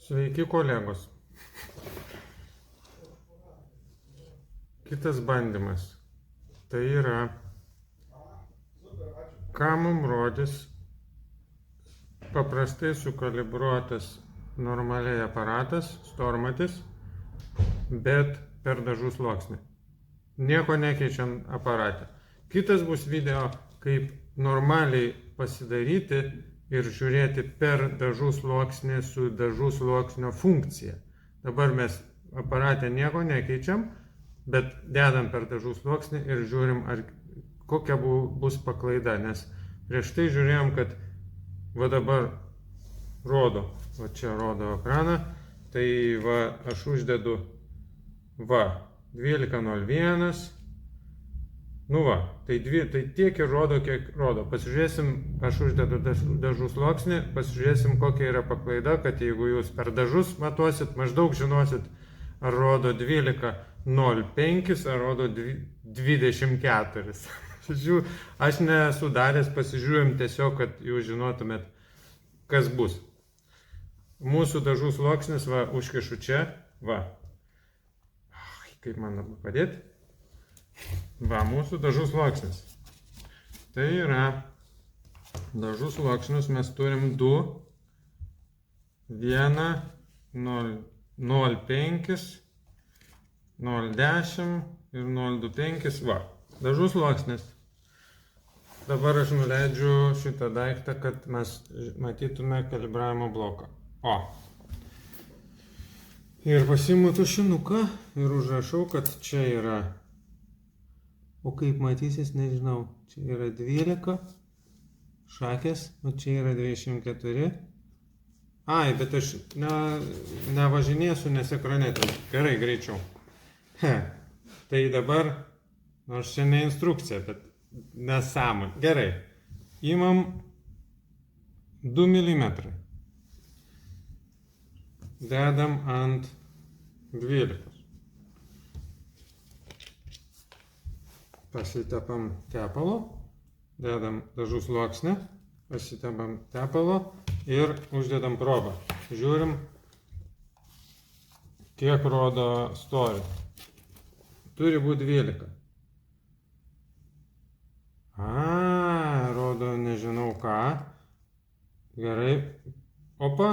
Sveiki kolegos. Kitas bandymas. Tai yra, ką mums rodys paprastai sukalibruotas normaliai aparatas, stormatis, bet per dažų sluoksnį. Nieko nekeičiant aparatą. Kitas bus video, kaip normaliai pasidaryti ir žiūrėti per dažų sluoksnį su dažų sluoksnio funkcija. Dabar mes aparatę nieko nekeičiam, bet dedam per dažų sluoksnį ir žiūrim, kokia bus paklaida. Nes prieš tai žiūrėjom, kad va dabar rodo, va čia rodo ekraną, tai va aš uždedu va 12.01. Nu va, tai tiek ir rodo, kiek rodo. Pasižiūrėsim, aš uždedu dažų sluoksnį, pasižiūrėsim, kokia yra paklaida, kad jeigu jūs per dažus matuosit, maždaug žinosit, ar rodo 12.05, ar rodo 24. Aš nesu daręs, pasižiūrėjom tiesiog, kad jūs žinotumėt, kas bus. Mūsų dažų sluoksnis, va, užkišu čia, va. Kaip man dabar padėti? Va, mūsų dažų sluoksnis. Tai yra, dažų sluoksnius mes turim 2, 1, 0,05, 0,10 ir 0,25. Va, dažų sluoksnis. Dabar aš nuleidžiu šitą daiktą, kad mes matytume kalibravimo bloką. O. Ir pasiimu tušinuką ir užrašau, kad čia yra. O kaip matysis, nežinau, čia yra 12 šakės, o čia yra 24. Ai, bet aš nevažinėsiu, nes ekrane. Gerai, greičiau. Tai dabar, nors čia ne instrukcija, bet nesąmonė. Gerai, imam 2 mm. Dedam ant 12. Pasitepam tepalo, dedam dažų sluoksnį, pasitepam tepalo ir uždedam probą. Žiūrim, kiek rodo storį. Turi būti 12. Rodo nežinau ką. Gerai. Opa.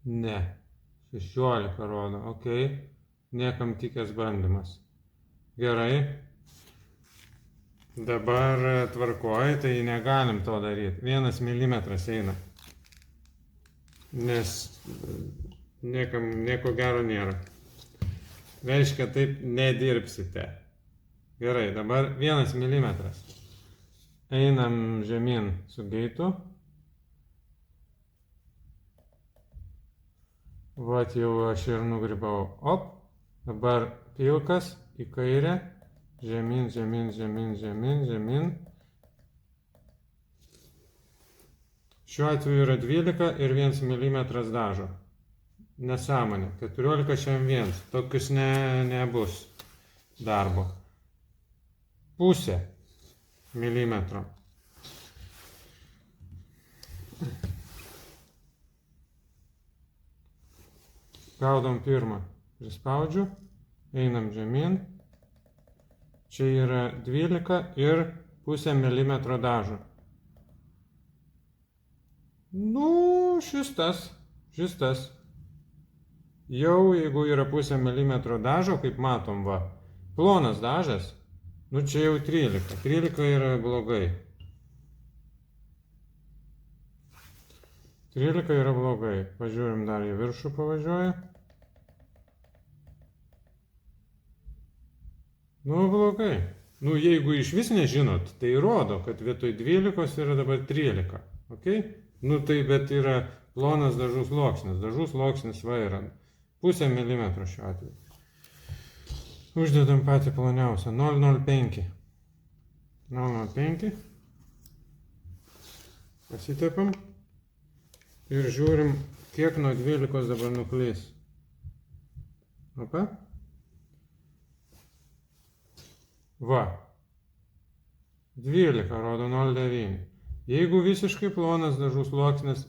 Ne. 16 rodo. Ok. Niekam tikęs bandymas. Gerai. Dabar tvarkoj, tai negalim to daryti. 1 milimetras eina. Nes nieko gero nėra. Reiškia, taip nedirbsite. Gerai, dabar 1 milimetras. Einam žemyn su geitu. Vat jau aš ir nugribau. Op. Dabar pilkas. Į kairę, žemyn, žemyn, žemyn, žemyn, žemyn. Šiuo atveju yra 12 ir 1 mm dažo. Nesąmonė. 14,1. Tokius nebus darbo. Pusė milimetro. Gaudom pirmą. Prispaudžiu. Einam žemyn. Čia yra 12 ir 0,5 mm dažo. Nu, šis tas. Jau jeigu yra 0,5 mm dažo, kaip matom, va, plonas dažas, nu čia jau 13. 13 yra blogai. 13 yra blogai. Pažiūrim, dar į viršų pavažiuoja. Nu, blogai. Nu, jeigu iš vis nežinot, tai rodo, kad vietoj 12 yra dabar 13. Ok? Nu, tai bet yra plonas dažų sluoksnis. Dažų sluoksnis va yra 0,5 mm šiuo atveju. Uždedam patį ploniausią. 0,05. 0,05. Pasitepam. Ir žiūrim, kiek nuo 12 dabar nuklys. Opa. Va, 12 rodo 0,9. Jeigu visiškai plonas dažų sluoksnis,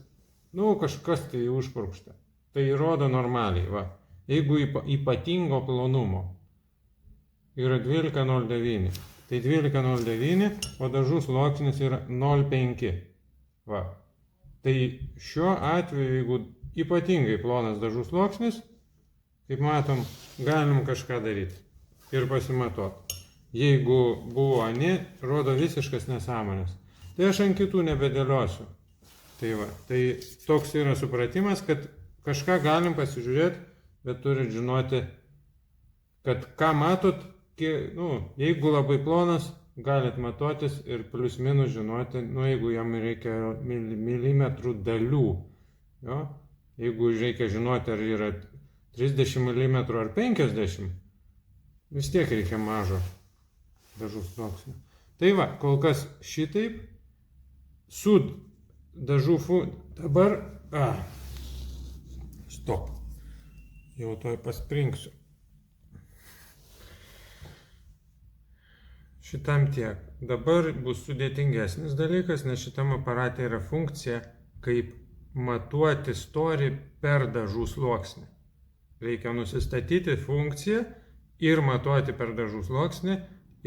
Nu, kažkas tai užpurkšta. Tai rodo normaliai, va. Jeigu ypatingo plonumo yra 12,09, tai 12,09, o dažų sluoksnis yra 0,5. Va. Tai šiuo atveju, jeigu ypatingai plonas dažų sluoksnis, kaip matom, galim kažką daryti ir pasimatuoti. Jeigu buvo rodo visiškas nesąmonės. Tai aš ant kitų nebedėliosiu. Tai va, tai toks yra supratimas, kad kažką galim pasižiūrėti, bet turit žinoti, kad ką matot, jeigu labai plonas, galit matuotis ir plius minus žinoti, jeigu jam reikia milimetrų dalių. Jo? Jeigu reikia žinoti, ar yra 30 mm ar 50, vis tiek reikia mažo dažų sluoksnio. Tai va, kol kas šitaip, su dažų dabar, stop, jau toj paspringsiu. Šitam tiek. Dabar bus sudėtingesnis dalykas, nes šitam aparate yra funkcija, kaip matuoti storį per dažų sluoksnį. Reikia nusistatyti funkciją ir matuoti per dažų sluoksnį.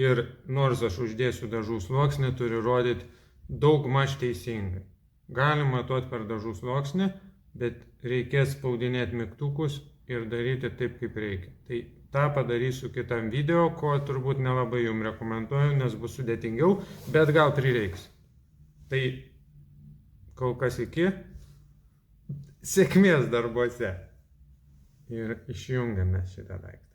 Ir nors aš uždėsiu dažų sluoksnį, turi rodyti daugmaž teisingai. Galim matuoti per dažų sluoksnį, bet reikės spaudinėti mygtukus ir daryti taip, kaip reikia. Tai tą padarysiu kitam video, ko turbūt nelabai jums rekomenduoju, nes bus sudėtingiau, bet gal prireiks. Tai kol kas iki. Sėkmės darbuose. Ir išjungiame šitą daiktą.